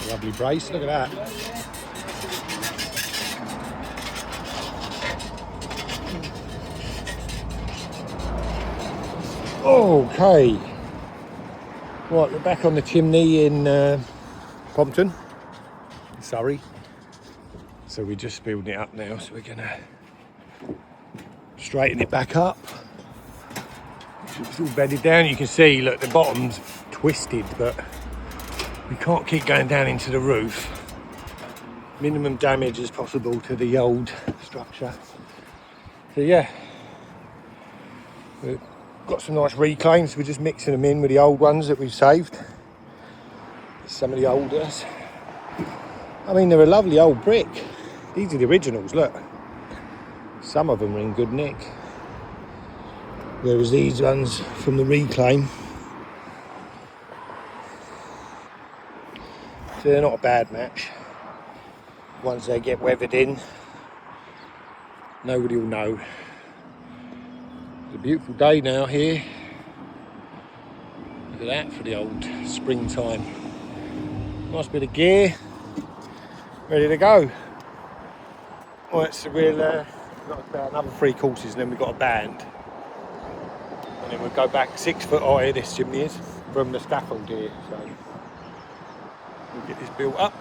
Lovely brace, look at that. Okay. Right, we're back on the chimney in Compton, Surrey. So we're just building it up now, so we're gonna straighten it back up. It's all bedded down. You can see, look, the bottom's twisted, but we can't keep going down into the roof. Minimum damage as possible to the old structure. So yeah, we've got some nice reclaims. We're just mixing them in with the old ones that we've saved. Some of the olders. I mean, they're a lovely old brick. These are the originals, look. Some of them are in good nick. Whereas these ones from the reclaim, so they're not a bad match. Once they get weathered in, nobody will know. It's a beautiful day now here. Look at that for the old springtime. Nice bit of gear, ready to go. Right, so we'll got about another 3 courses and then we've got a band. And then we'll go back 6 foot high, this chimney is, from the scaffold here. So we'll get this built up.